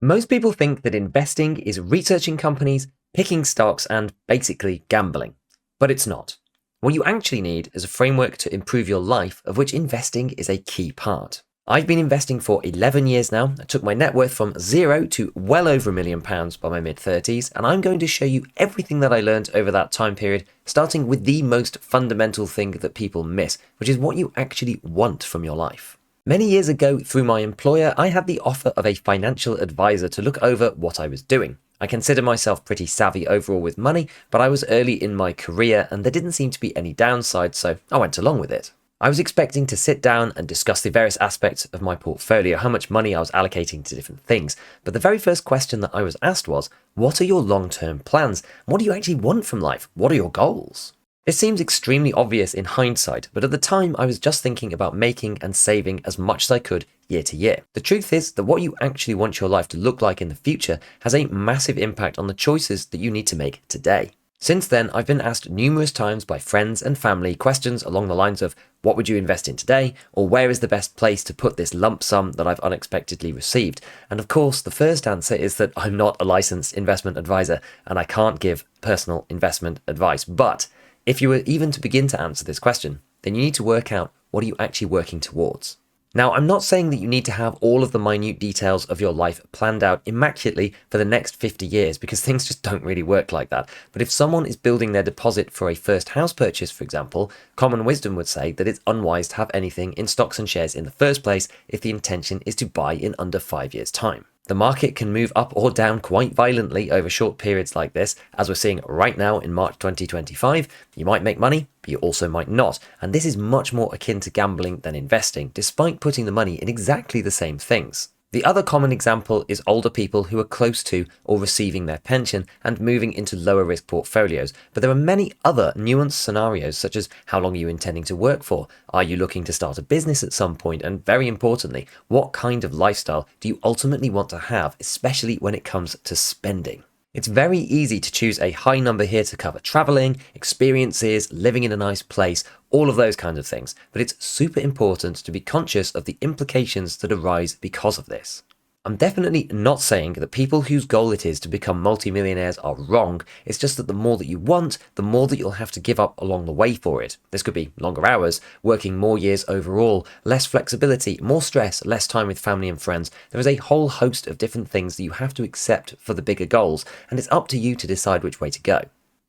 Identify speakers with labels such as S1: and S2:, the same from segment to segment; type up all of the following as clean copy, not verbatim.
S1: Most people think that investing is researching companies, picking stocks, and basically gambling. But it's not. What you actually need is a framework to improve your life, of which investing is a key part. I've been investing for 11 years now. I took my net worth from zero to well over £1 million by my mid-30s, and I'm going to show you everything that I learned over that time period, starting with the most fundamental thing that people miss, which is what you actually want from your life. Many years ago, through my employer, I had the offer of a financial advisor to look over what I was doing. I consider myself pretty savvy overall with money, but I was early in my career and there didn't seem to be any downside, so I went along with it. I was expecting to sit down and discuss the various aspects of my portfolio, how much money I was allocating to different things, but the very first question that I was asked was, what are your long-term plans? What do you actually want from life? What are your goals? It seems extremely obvious in hindsight, but at the time I was just thinking about making and saving as much as I could year to year. The truth is that what you actually want your life to look like in the future has a massive impact on the choices that you need to make today. Since then, I've been asked numerous times by friends and family questions along the lines of, what would you invest in today? Or where is the best place to put this lump sum that I've unexpectedly received? And of course, the first answer is that I'm not a licensed investment advisor and I can't give personal investment advice. But if you were even to begin to answer this question, then you need to work out, what are you actually working towards? Now, I'm not saying that you need to have all of the minute details of your life planned out immaculately for the next 50 years, because things just don't really work like that. But if someone is building their deposit for a first house purchase, for example, common wisdom would say that it's unwise to have anything in stocks and shares in the first place if the intention is to buy in under 5 years' time. The market can move up or down quite violently over short periods like this, as we're seeing right now in March 2025. You might make money, but you also might not. And this is much more akin to gambling than investing, despite putting the money in exactly the same things. The other common example is older people who are close to or receiving their pension and moving into lower risk portfolios. But there are many other nuanced scenarios, such as how long are you intending to work for? Are you looking to start a business at some point? And very importantly, what kind of lifestyle do you ultimately want to have, especially when it comes to spending? It's very easy to choose a high number here to cover traveling, experiences, living in a nice place, all of those kinds of things. But it's super important to be conscious of the implications that arise because of this. I'm definitely not saying that people whose goal it is to become multimillionaires are wrong. It's just that the more that you want, the more that you'll have to give up along the way for it. This could be longer hours, working more years overall, less flexibility, more stress, less time with family and friends. There is a whole host of different things that you have to accept for the bigger goals, and it's up to you to decide which way to go.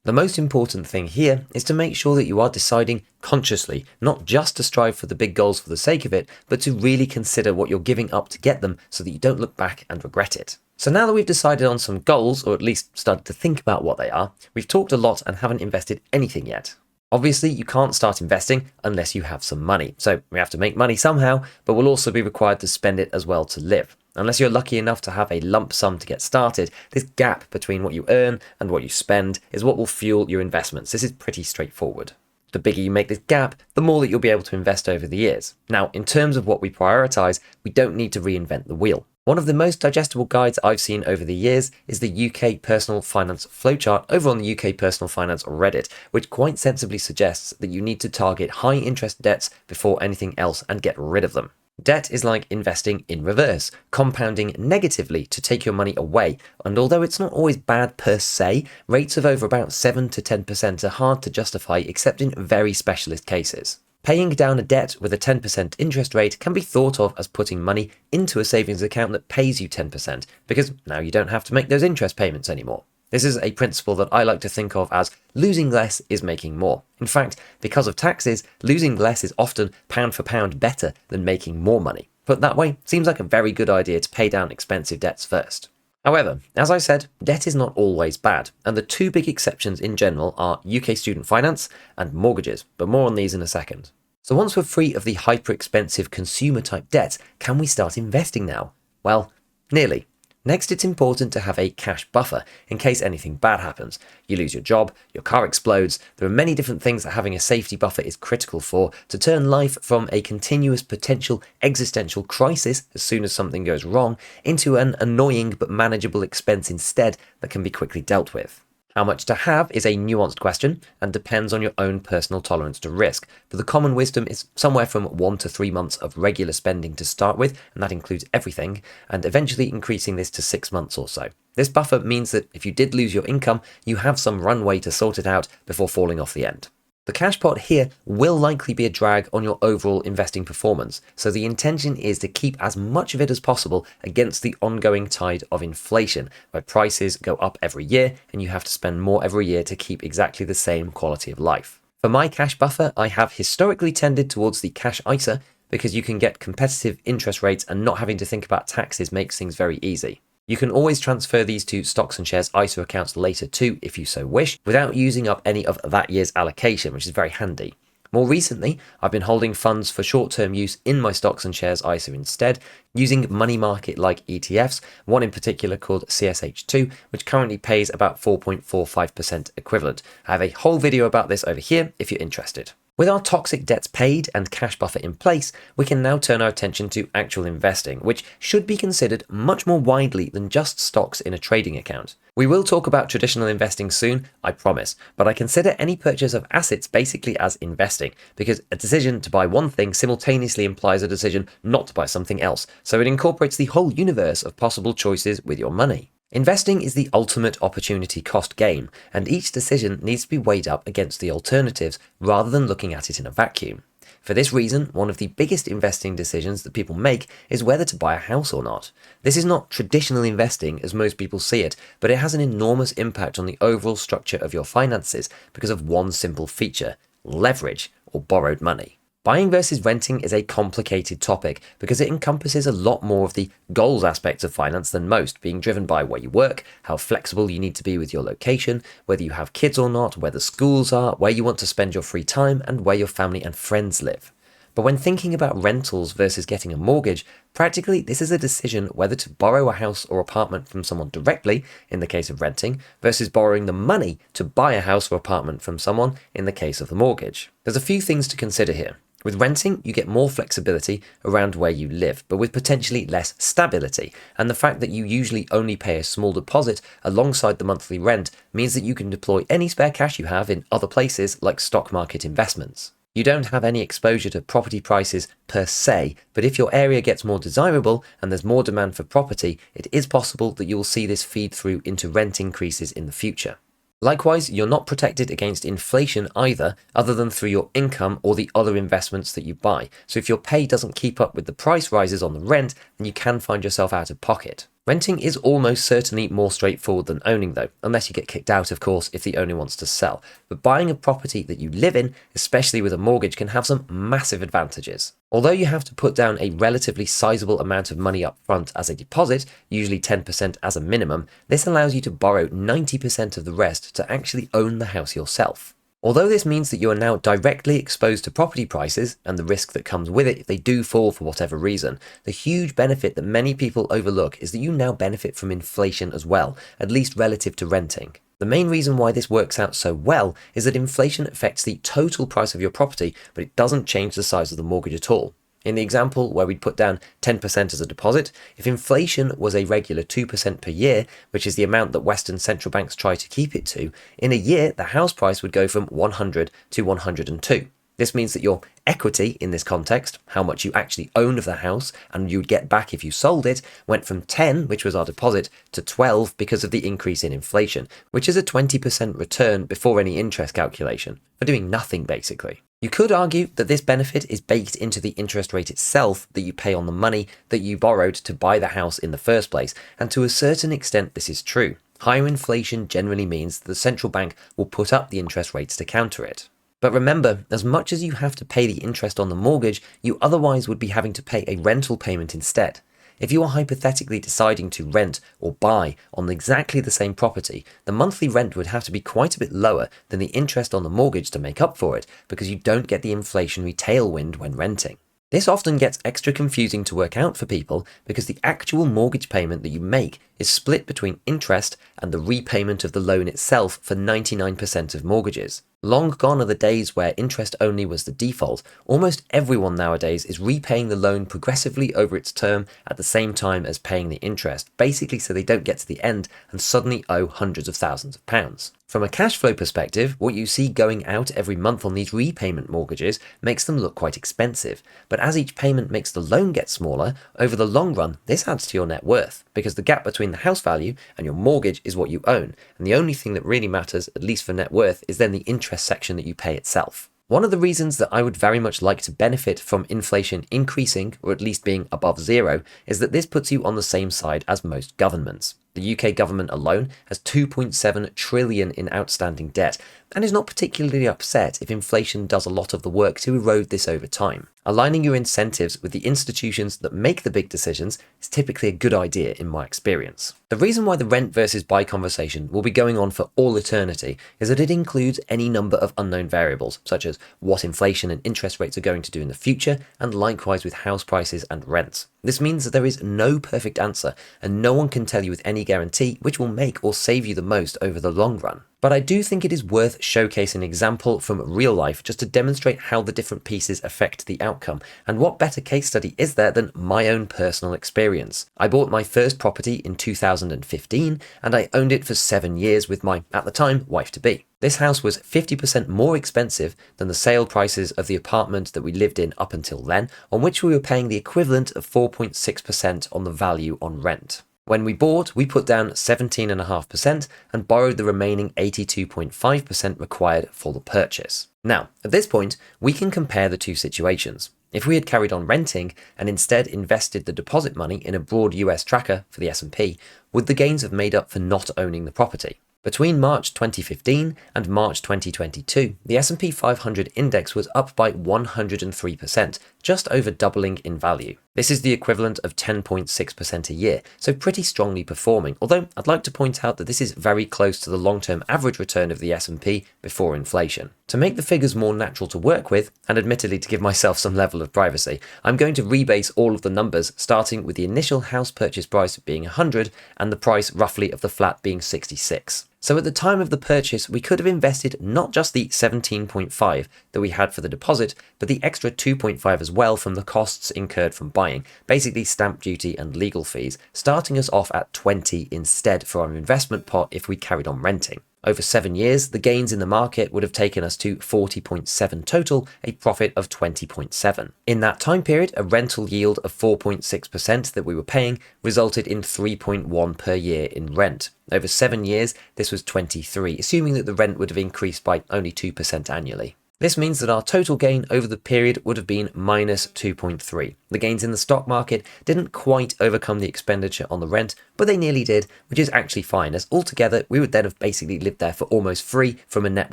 S1: The most important thing here is to make sure that you are deciding consciously, not just to strive for the big goals for the sake of it, but to really consider what you're giving up to get them so that you don't look back and regret it. So now that we've decided on some goals, or at least started to think about what they are, we've talked a lot and haven't invested anything yet. Obviously, you can't start investing unless you have some money. So we have to make money somehow, but we'll also be required to spend it as well to live. Unless you're lucky enough to have a lump sum to get started, this gap between what you earn and what you spend is what will fuel your investments. This is pretty straightforward. The bigger you make this gap, the more that you'll be able to invest over the years. Now, in terms of what we prioritize, we don't need to reinvent the wheel. One of the most digestible guides I've seen over the years is the UK Personal Finance Flowchart over on the UK Personal Finance Reddit, which quite sensibly suggests that you need to target high interest debts before anything else and get rid of them. Debt is like investing in reverse, compounding negatively to take your money away, and although it's not always bad per se, rates of over about 7 to 10% are hard to justify except in very specialist cases. Paying down a debt with a 10% interest rate can be thought of as putting money into a savings account that pays you 10%, because now you don't have to make those interest payments anymore. This is a principle that I like to think of as losing less is making more. In fact, because of taxes, losing less is often pound for pound better than making more money. Put that way, seems like a very good idea to pay down expensive debts first. However, as I said, debt is not always bad, and the two big exceptions in general are UK student finance and mortgages, but more on these in a second. So once we're free of the hyper-expensive consumer-type debt, can we start investing now? Well, nearly. Next, it's important to have a cash buffer in case anything bad happens. You lose your job, your car explodes. There are many different things that having a safety buffer is critical for to turn life from a continuous potential existential crisis as soon as something goes wrong into an annoying but manageable expense instead that can be quickly dealt with. How much to have is a nuanced question and depends on your own personal tolerance to risk, but the common wisdom is somewhere from 1 to 3 months of regular spending to start with, and that includes everything, and eventually increasing this to 6 months or so. This buffer means that if you did lose your income, you have some runway to sort it out before falling off the end. The cash pot here will likely be a drag on your overall investing performance, so the intention is to keep as much of it as possible against the ongoing tide of inflation, where prices go up every year and you have to spend more every year to keep exactly the same quality of life. For my cash buffer, I have historically tended towards the cash ISA because you can get competitive interest rates and not having to think about taxes makes things very easy. You can always transfer these to stocks and shares ISA accounts later too, if you so wish, without using up any of that year's allocation, which is very handy. More recently, I've been holding funds for short-term use in my stocks and shares ISA instead, using money market-like ETFs, one in particular called CSH2, which currently pays about 4.45% equivalent. I have a whole video about this over here if you're interested. With our toxic debts paid and cash buffer in place, we can now turn our attention to actual investing, which should be considered much more widely than just stocks in a trading account. We will talk about traditional investing soon, I promise, but I consider any purchase of assets basically as investing, because a decision to buy one thing simultaneously implies a decision not to buy something else, so it incorporates the whole universe of possible choices with your money. Investing is the ultimate opportunity cost game, and each decision needs to be weighed up against the alternatives rather than looking at it in a vacuum. For this reason, one of the biggest investing decisions that people make is whether to buy a house or not. This is not traditional investing as most people see it, but it has an enormous impact on the overall structure of your finances because of one simple feature: leverage, or borrowed money. Buying versus renting is a complicated topic because it encompasses a lot more of the goals aspects of finance than most, being driven by where you work, how flexible you need to be with your location, whether you have kids or not, where the schools are, where you want to spend your free time, and where your family and friends live. But when thinking about rentals versus getting a mortgage, practically this is a decision whether to borrow a house or apartment from someone directly, in the case of renting, versus borrowing the money to buy a house or apartment from someone, in the case of the mortgage. There's a few things to consider here. With renting, you get more flexibility around where you live, but with potentially less stability, and the fact that you usually only pay a small deposit alongside the monthly rent means that you can deploy any spare cash you have in other places like stock market investments. You don't have any exposure to property prices per se, but if your area gets more desirable and there's more demand for property, it is possible that you will see this feed through into rent increases in the future. Likewise, you're not protected against inflation either, other than through your income or the other investments that you buy. So if your pay doesn't keep up with the price rises on the rent, then you can find yourself out of pocket. Renting is almost certainly more straightforward than owning though, unless you get kicked out of course if the owner wants to sell. But buying a property that you live in, especially with a mortgage, can have some massive advantages. Although you have to put down a relatively sizable amount of money up front as a deposit, usually 10% as a minimum, this allows you to borrow 90% of the rest to actually own the house yourself. Although this means that you are now directly exposed to property prices and the risk that comes with it if they do fall for whatever reason, the huge benefit that many people overlook is that you now benefit from inflation as well, at least relative to renting. The main reason why this works out so well is that inflation affects the total price of your property, but it doesn't change the size of the mortgage at all. In the example where we'd put down 10% as a deposit, if inflation was a regular 2% per year, which is the amount that Western central banks try to keep it to, in a year the house price would go from 100 to 102. This means that your equity in this context, how much you actually own of the house and you would get back if you sold it, went from 10, which was our deposit, to 12 because of the increase in inflation, which is a 20% return before any interest calculation, for doing nothing basically. You could argue that this benefit is baked into the interest rate itself that you pay on the money that you borrowed to buy the house in the first place, and to a certain extent this is true. Higher inflation generally means that the central bank will put up the interest rates to counter it. But remember, as much as you have to pay the interest on the mortgage, you otherwise would be having to pay a rental payment instead. If you are hypothetically deciding to rent or buy on exactly the same property, the monthly rent would have to be quite a bit lower than the interest on the mortgage to make up for it, because you don't get the inflationary tailwind when renting. This often gets extra confusing to work out for people because the actual mortgage payment that you make is split between interest and the repayment of the loan itself for 99% of mortgages. Long gone are the days where interest only was the default. Almost everyone nowadays is repaying the loan progressively over its term at the same time as paying the interest, basically so they don't get to the end and suddenly owe hundreds of thousands of pounds. From a cash flow perspective, what you see going out every month on these repayment mortgages makes them look quite expensive. But as each payment makes the loan get smaller, over the long run, this adds to your net worth, because the gap between the house value and your mortgage is what you own. And the only thing that really matters, at least for net worth, is then the interest section that you pay itself. One of the reasons that I would very much like to benefit from inflation increasing, or at least being above zero, is that this puts you on the same side as most governments. The UK government alone has 2.7 trillion in outstanding debt and is not particularly upset if inflation does a lot of the work to erode this over time. Aligning your incentives with the institutions that make the big decisions is typically a good idea in my experience. The reason why the rent versus buy conversation will be going on for all eternity is that it includes any number of unknown variables, such as what inflation and interest rates are going to do in the future, and likewise with house prices and rents. This means that there is no perfect answer, and no one can tell you with any guarantee which will make or save you the most over the long run. But I do think it is worth showcasing an example from real life just to demonstrate how the different pieces affect the outcome, and what better case study is there than my own personal experience. I bought my first property in 2015 and I owned it for 7 years with my, at the time, wife-to-be. This house was 50% more expensive than the sale prices of the apartment that we lived in up until then, on which we were paying the equivalent of 4.6% on the value on rent. When we bought, we put down 17.5% and borrowed the remaining 82.5% required for the purchase. Now, at this point, we can compare the two situations. If we had carried on renting and instead invested the deposit money in a broad US tracker for the S&P, would the gains have made up for not owning the property? Between March 2015 and March 2022, the S&P 500 index was up by 103%, just over doubling in value. This is the equivalent of 10.6% a year, so pretty strongly performing, although I'd like to point out that this is very close to the long-term average return of the S&P before inflation. To make the figures more natural to work with, and admittedly to give myself some level of privacy, I'm going to rebase all of the numbers, starting with the initial house purchase price being 100 and the price roughly of the flat being 66. So at the time of the purchase, we could have invested not just the 17.5 that we had for the deposit, but the extra 2.5 as well from the costs incurred from buying, basically stamp duty and legal fees, starting us off at 20 instead for our investment pot if we carried on renting. Over 7 years, the gains in the market would have taken us to 40.7 total, a profit of 20.7. In that time period, a rental yield of 4.6% that we were paying resulted in 3.1 per year in rent. Over 7 years, this was 23, assuming that the rent would have increased by only 2% annually. This means that our total gain over the period would have been minus 2.3. The gains in the stock market didn't quite overcome the expenditure on the rent, but they nearly did, which is actually fine, as altogether we would then have basically lived there for almost free from a net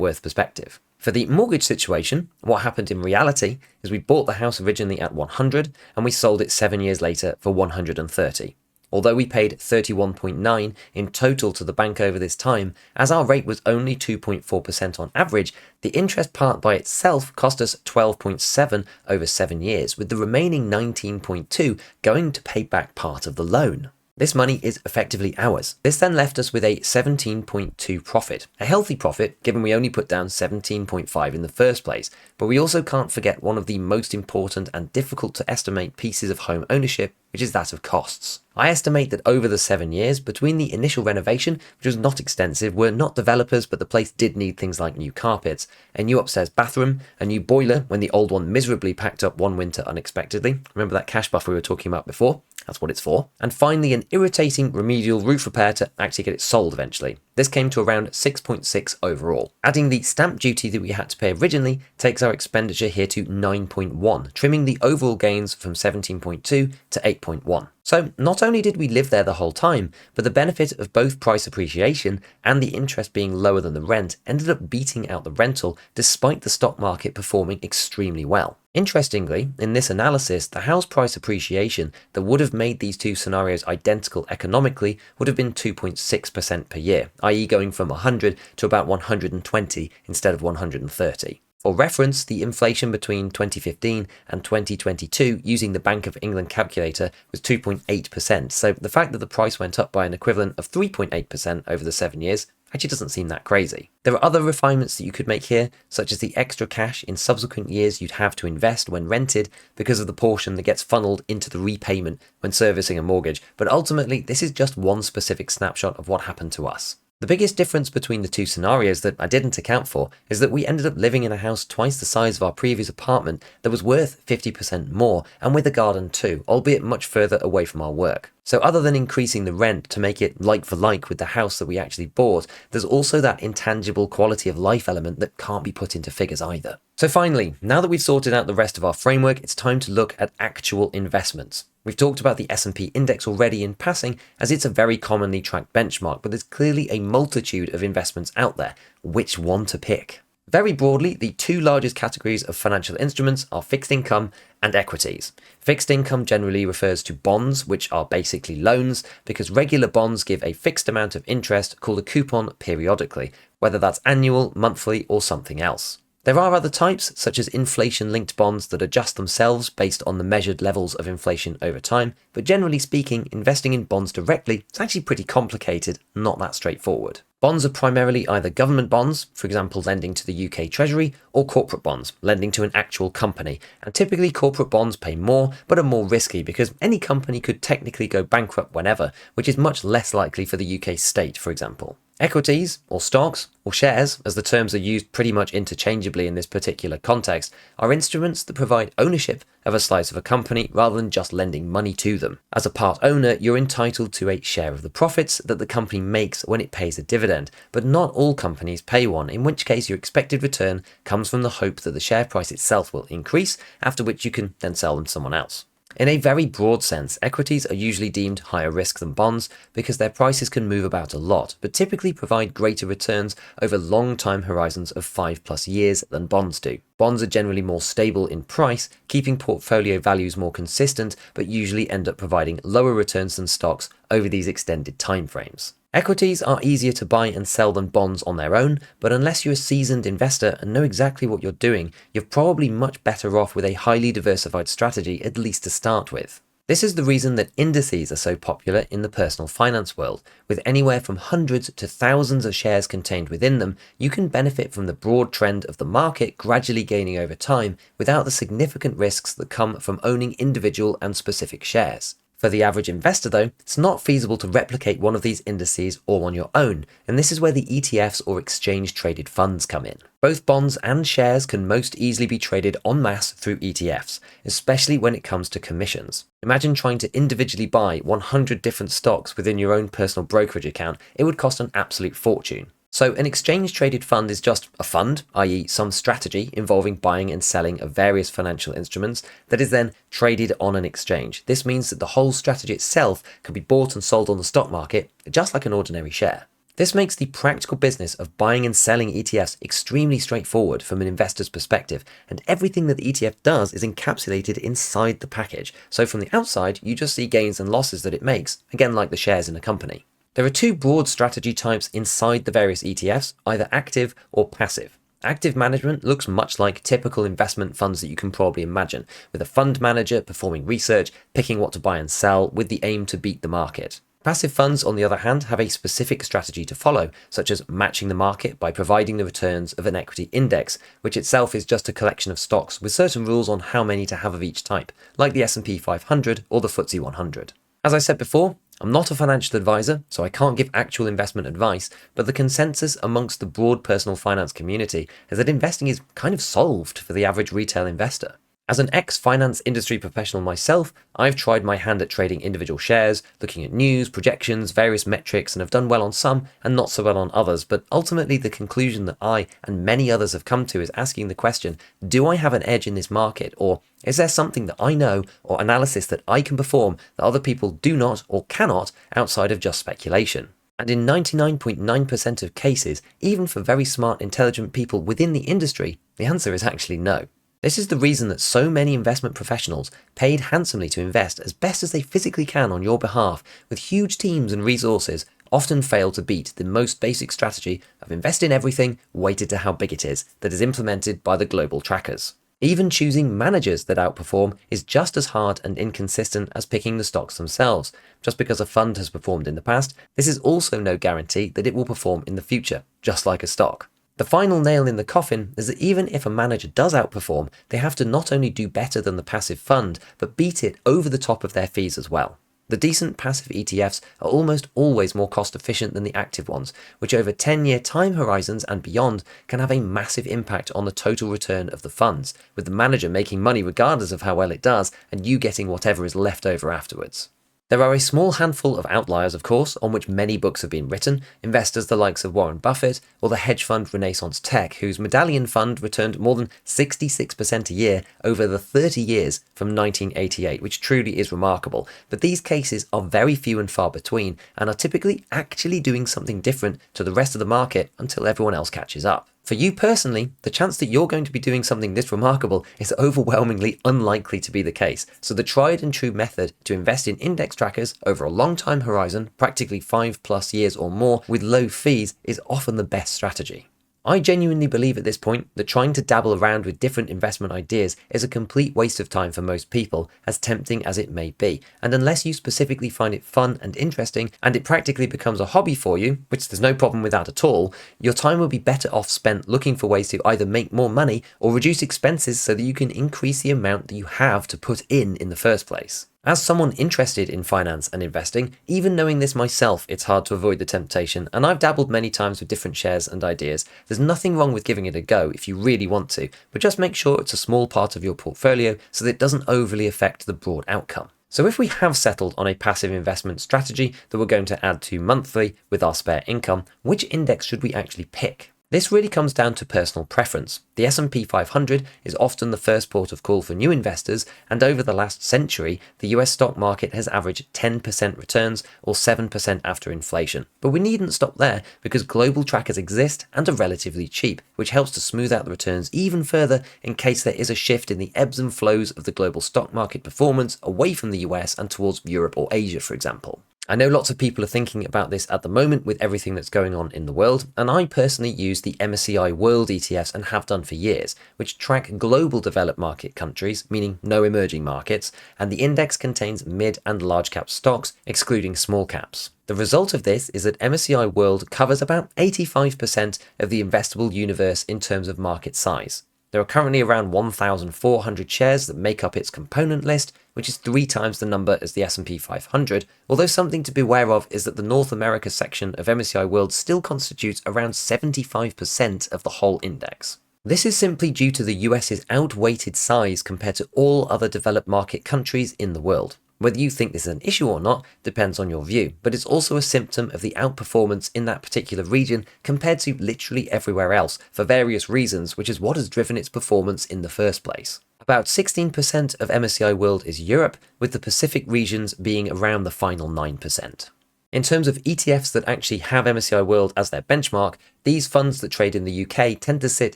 S1: worth perspective. For the mortgage situation, what happened in reality is we bought the house originally at 100 and we sold it 7 years later for 130. Although we paid 31.9 in total to the bank over this time, as our rate was only 2.4% on average, the interest part by itself cost us 12.7 over 7 years, with the remaining 19.2 going to pay back part of the loan. This money is effectively ours. This then left us with a 17.2 profit. A healthy profit, given we only put down 17.5 in the first place. But we also can't forget one of the most important and difficult to estimate pieces of home ownership, which is that of costs. I estimate that over the 7 years, between the initial renovation, which was not extensive, we're not developers, but the place did need things like new carpets, a new upstairs bathroom, a new boiler when the old one miserably packed up one winter unexpectedly. Remember that cash buffer we were talking about before? That's what it's for. And finally, an irritating remedial roof repair to actually get it sold eventually. This came to around 6.6 overall. Adding the stamp duty that we had to pay originally takes our expenditure here to 9.1, trimming the overall gains from 17.2 to 8.1. So not only did we live there the whole time, but the benefit of both price appreciation and the interest being lower than the rent ended up beating out the rental despite the stock market performing extremely well. Interestingly, in this analysis, the house price appreciation that would have made these two scenarios identical economically would have been 2.6% per year, i.e. going from 100 to about 120 instead of 130. For reference, the inflation between 2015 and 2022 using the Bank of England calculator was 2.8%, so the fact that the price went up by an equivalent of 3.8% over the 7 years actually doesn't seem that crazy. There are other refinements that you could make here, such as the extra cash in subsequent years you'd have to invest when rented because of the portion that gets funneled into the repayment when servicing a mortgage, but ultimately this is just one specific snapshot of what happened to us. The biggest difference between the two scenarios that I didn't account for is that we ended up living in a house twice the size of our previous apartment that was worth 50% more and with a garden too, albeit much further away from our work. So other than increasing the rent to make it like for like with the house that we actually bought, there's also that intangible quality of life element that can't be put into figures either. So finally, now that we've sorted out the rest of our framework, it's time to look at actual investments. We've talked about the S&P index already in passing, as it's a very commonly tracked benchmark, but there's clearly a multitude of investments out there. Which one to pick? Very broadly, the two largest categories of financial instruments are fixed income and equities. Fixed income generally refers to bonds, which are basically loans, because regular bonds give a fixed amount of interest called a coupon periodically, whether that's annual, monthly, or something else. There are other types, such as inflation-linked bonds that adjust themselves based on the measured levels of inflation over time, but generally speaking, investing in bonds directly is actually pretty complicated, not that straightforward. Bonds are primarily either government bonds, for example lending to the UK Treasury, or corporate bonds, lending to an actual company, and typically corporate bonds pay more, but are more risky because any company could technically go bankrupt whenever, which is much less likely for the UK state, for example. Equities, or stocks, or shares, as the terms are used pretty much interchangeably in this particular context, are instruments that provide ownership of a slice of a company rather than just lending money to them. As a part owner, you're entitled to a share of the profits that the company makes when it pays a dividend, but not all companies pay one, in which case your expected return comes from the hope that the share price itself will increase, after which you can then sell them to someone else. In a very broad sense, equities are usually deemed higher risk than bonds because their prices can move about a lot, but typically provide greater returns over long time horizons of 5+ years than bonds do. Bonds are generally more stable in price, keeping portfolio values more consistent, but usually end up providing lower returns than stocks over these extended timeframes. Equities are easier to buy and sell than bonds on their own, but unless you're a seasoned investor and know exactly what you're doing, you're probably much better off with a highly diversified strategy, at least to start with. This is the reason that indices are so popular in the personal finance world. With anywhere from hundreds to thousands of shares contained within them, you can benefit from the broad trend of the market gradually gaining over time without the significant risks that come from owning individual and specific shares. For the average investor though, it's not feasible to replicate one of these indices all on your own, and this is where the ETFs or exchange-traded funds come in. Both bonds and shares can most easily be traded en masse through ETFs, especially when it comes to commissions. Imagine trying to individually buy 100 different stocks within your own personal brokerage account. It would cost an absolute fortune. So an exchange-traded fund is just a fund, i.e. some strategy involving buying and selling of various financial instruments that is then traded on an exchange. This means that the whole strategy itself can be bought and sold on the stock market, just like an ordinary share. This makes the practical business of buying and selling ETFs extremely straightforward from an investor's perspective, and everything that the ETF does is encapsulated inside the package. So from the outside, you just see gains and losses that it makes, again like the shares in a company. There are two broad strategy types inside the various ETFs, either active or passive. Active management looks much like typical investment funds that you can probably imagine, with a fund manager performing research, picking what to buy and sell with the aim to beat the market. Passive funds, on the other hand, have a specific strategy to follow, such as matching the market by providing the returns of an equity index, which itself is just a collection of stocks with certain rules on how many to have of each type, like the S&P 500 or the FTSE 100. As I said before, I'm not a financial advisor, so I can't give actual investment advice, but the consensus amongst the broad personal finance community is that investing is kind of solved for the average retail investor. As an ex-finance industry professional myself, I've tried my hand at trading individual shares, looking at news, projections, various metrics, and have done well on some and not so well on others, but ultimately the conclusion that I and many others have come to is asking the question, do I have an edge in this market, or is there something that I know or analysis that I can perform that other people do not or cannot outside of just speculation? And in 99.9% of cases, even for very smart, intelligent people within the industry, the answer is actually no. This is the reason that so many investment professionals paid handsomely to invest as best as they physically can on your behalf with huge teams and resources often fail to beat the most basic strategy of invest in everything weighted to how big it is that is implemented by the global trackers. Even choosing managers that outperform is just as hard and inconsistent as picking the stocks themselves. Just because a fund has performed in the past, this is also no guarantee that it will perform in the future, just like a stock. The final nail in the coffin is that even if a manager does outperform, they have to not only do better than the passive fund, but beat it over the top of their fees as well. The decent passive ETFs are almost always more cost efficient than the active ones, which over 10-year time horizons and beyond can have a massive impact on the total return of the funds, with the manager making money regardless of how well it does and you getting whatever is left over afterwards. There are a small handful of outliers, of course, on which many books have been written, investors the likes of Warren Buffett or the hedge fund Renaissance Tech, whose Medallion Fund returned more than 66% a year over the 30 years from 1988, which truly is remarkable. But these cases are very few and far between and are typically actually doing something different to the rest of the market until everyone else catches up. For you personally, the chance that you're going to be doing something this remarkable is overwhelmingly unlikely to be the case, so the tried and true method to invest in index trackers over a long time horizon, practically 5+ years or more, with low fees is often the best strategy. I genuinely believe at this point that trying to dabble around with different investment ideas is a complete waste of time for most people, as tempting as it may be, and unless you specifically find it fun and interesting and it practically becomes a hobby for you, which there's no problem with that at all, your time will be better off spent looking for ways to either make more money or reduce expenses so that you can increase the amount that you have to put in the first place. As someone interested in finance and investing, even knowing this myself, it's hard to avoid the temptation, and I've dabbled many times with different shares and ideas. There's nothing wrong with giving it a go if you really want to, but just make sure it's a small part of your portfolio so that it doesn't overly affect the broad outcome. So if we have settled on a passive investment strategy that we're going to add to monthly with our spare income, which index should we actually pick? This really comes down to personal preference. The S&P 500 is often the first port of call for new investors, and over the last century, the US stock market has averaged 10% returns or 7% after inflation. But we needn't stop there because global trackers exist and are relatively cheap, which helps to smooth out the returns even further in case there is a shift in the ebbs and flows of the global stock market performance away from the US and towards Europe or Asia, for example. I know lots of people are thinking about this at the moment with everything that's going on in the world, and I personally use the MSCI World ETFs and have done for years, which track global developed market countries, meaning no emerging markets, and the index contains mid and large cap stocks, excluding small caps. The result of this is that MSCI World covers about 85% of the investable universe in terms of market size. There are currently around 1,400 shares that make up its component list, which is 3 times the number as the S&P 500, although something to be aware of is that the North America section of MSCI World still constitutes around 75% of the whole index. This is simply due to the US's outweighted size compared to all other developed market countries in the world. Whether you think this is an issue or not depends on your view, but it's also a symptom of the outperformance in that particular region compared to literally everywhere else for various reasons, which is what has driven its performance in the first place. About 16% of MSCI World is Europe, with the Pacific regions being around the final 9%. In terms of ETFs that actually have MSCI World as their benchmark, these funds that trade in the UK tend to sit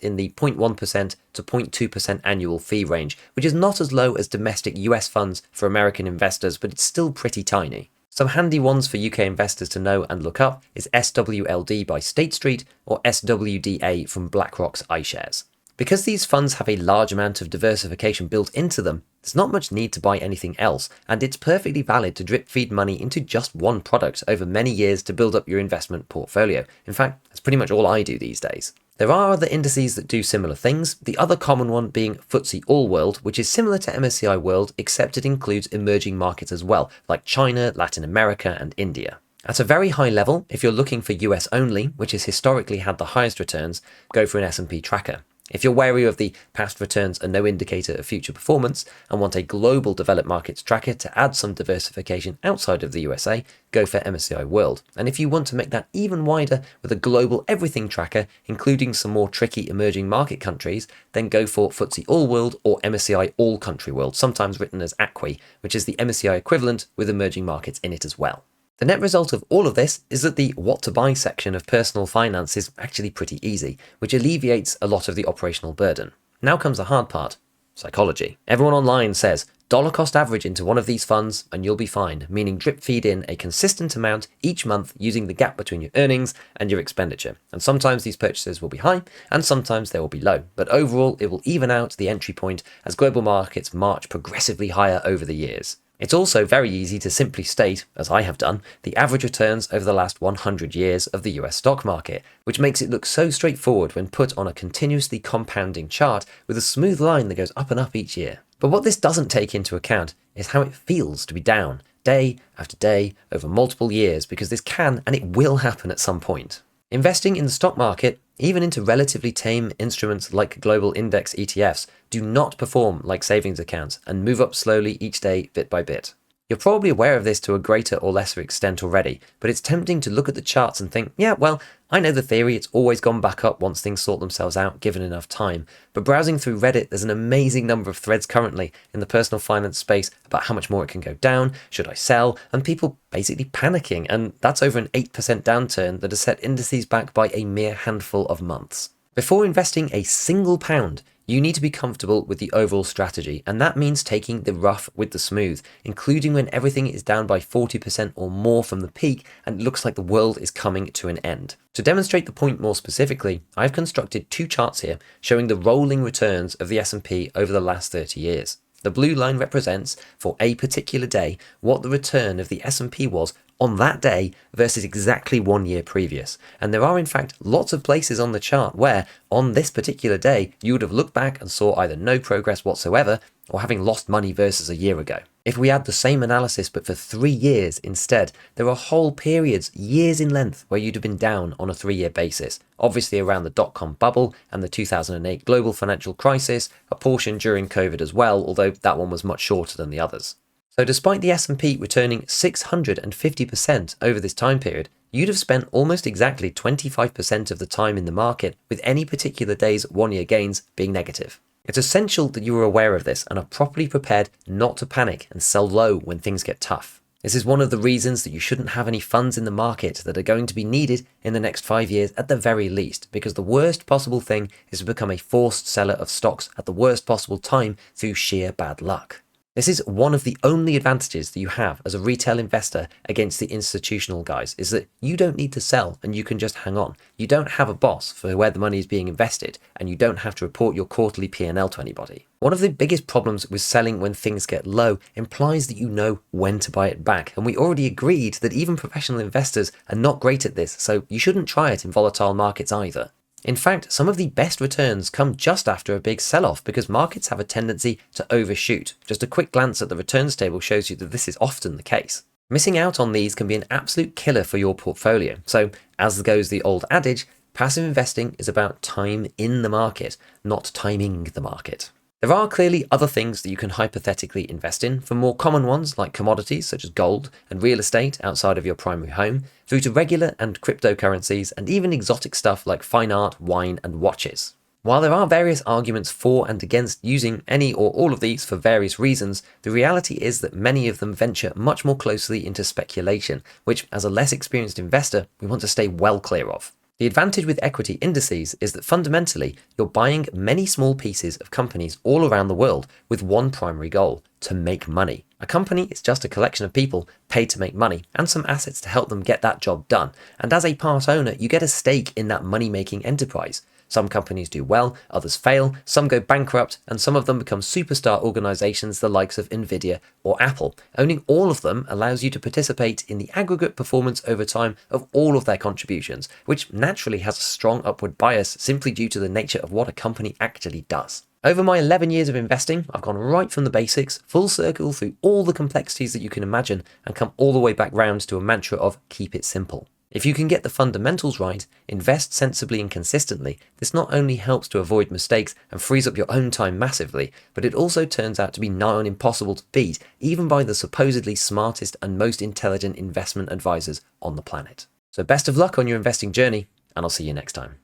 S1: in the 0.1% to 0.2% annual fee range, which is not as low as domestic US funds for American investors, but it's still pretty tiny. Some handy ones for UK investors to know and look up is SWLD by State Street or SWDA from BlackRock's iShares. Because these funds have a large amount of diversification built into them, there's not much need to buy anything else, and it's perfectly valid to drip feed money into just one product over many years to build up your investment portfolio. In fact, that's pretty much all I do these days. There are other indices that do similar things, the other common one being FTSE All World, which is similar to MSCI World except it includes emerging markets as well, like China, Latin America and India. At a very high level, if you're looking for US only, which has historically had the highest returns, go for an S&P tracker. If you're wary of the past returns are no indicator of future performance and want a global developed markets tracker to add some diversification outside of the USA, go for MSCI World. And if you want to make that even wider with a global everything tracker, including some more tricky emerging market countries, then go for FTSE All World or MSCI All Country World, sometimes written as ACWI, which is the MSCI equivalent with emerging markets in it as well. The net result of all of this is that the what to buy section of personal finance is actually pretty easy, which alleviates a lot of the operational burden. Now comes the hard part. Psychology. Everyone online says, Dollar cost average into one of these funds and you'll be fine, meaning drip feed in a consistent amount each month using the gap between your earnings and your expenditure. And sometimes these purchases will be high and sometimes they will be low, but overall it will even out the entry point as global markets march progressively higher over the years. It's also very easy to simply state, as I have done, the average returns over the last 100 years of the US stock market, which makes it look so straightforward when put on a continuously compounding chart with a smooth line that goes up and up each year. But what this doesn't take into account is how it feels to be down, day after day, over multiple years, because this can and it will happen at some point. Investing in the stock market, even into relatively tame instruments like global index ETFs, do not perform like savings accounts and move up slowly each day bit by bit. You're probably aware of this to a greater or lesser extent already, but it's tempting to look at the charts and think, yeah, well, I know the theory, it's always gone back up once things sort themselves out given enough time. But browsing through Reddit, there's an amazing number of threads currently in the personal finance space about how much more it can go down, should I sell, and people basically panicking, and that's over an 8% downturn that has set indices back by a mere handful of months. Before investing a single pound, you need to be comfortable with the overall strategy, and that means taking the rough with the smooth, including when everything is down by 40% or more from the peak and it looks like the world is coming to an end. To demonstrate the point more specifically, I've constructed two charts here showing the rolling returns of the S&P over the last 30 years. The blue line represents, for a particular day, what the return of the S&P was on that day versus exactly 1 year previous. And there are in fact lots of places on the chart where, on this particular day, you would have looked back and saw either no progress whatsoever or having lost money versus a year ago. If we add the same analysis but for 3 years instead, there are whole periods, years in length, where you'd have been down on a 3-year basis. Obviously around the dot-com bubble and the 2008 global financial crisis, a portion during COVID as well, although that one was much shorter than the others. So despite the S&P returning 650% over this time period, you'd have spent almost exactly 25% of the time in the market with any particular day's 1-year gains being negative. It's essential that you are aware of this and are properly prepared not to panic and sell low when things get tough. This is one of the reasons that you shouldn't have any funds in the market that are going to be needed in the next 5 years at the very least, because the worst possible thing is to become a forced seller of stocks at the worst possible time through sheer bad luck. This is one of the only advantages that you have as a retail investor against the institutional guys, is that you don't need to sell and you can just hang on. You don't have a boss for where the money is being invested, and you don't have to report your quarterly P&L to anybody. One of the biggest problems with selling when things get low implies that you know when to buy it back, and we already agreed that even professional investors are not great at this, so you shouldn't try it in volatile markets either. In fact, some of the best returns come just after a big sell-off because markets have a tendency to overshoot. Just a quick glance at the returns table shows you that this is often the case. Missing out on these can be an absolute killer for your portfolio. So, as goes the old adage, passive investing is about time in the market, not timing the market. There are clearly other things that you can hypothetically invest in, from more common ones like commodities such as gold and real estate outside of your primary home, through to regular and cryptocurrencies and even exotic stuff like fine art, wine and watches. While there are various arguments for and against using any or all of these for various reasons, the reality is that many of them venture much more closely into speculation, which as a less experienced investor, we want to stay well clear of. The advantage with equity indices is that fundamentally, you're buying many small pieces of companies all around the world with one primary goal: to make money. A company is just a collection of people paid to make money and some assets to help them get that job done. And as a part owner, you get a stake in that money-making enterprise. Some companies do well, others fail, some go bankrupt, and some of them become superstar organizations the likes of Nvidia or Apple. Owning all of them allows you to participate in the aggregate performance over time of all of their contributions, which naturally has a strong upward bias simply due to the nature of what a company actually does. Over my 11 years of investing, I've gone right from the basics, full circle through all the complexities that you can imagine, and come all the way back round to a mantra of keep it simple. If you can get the fundamentals right, invest sensibly and consistently, this not only helps to avoid mistakes and frees up your own time massively, but it also turns out to be nigh on impossible to beat, even by the supposedly smartest and most intelligent investment advisors on the planet. So best of luck on your investing journey, and I'll see you next time.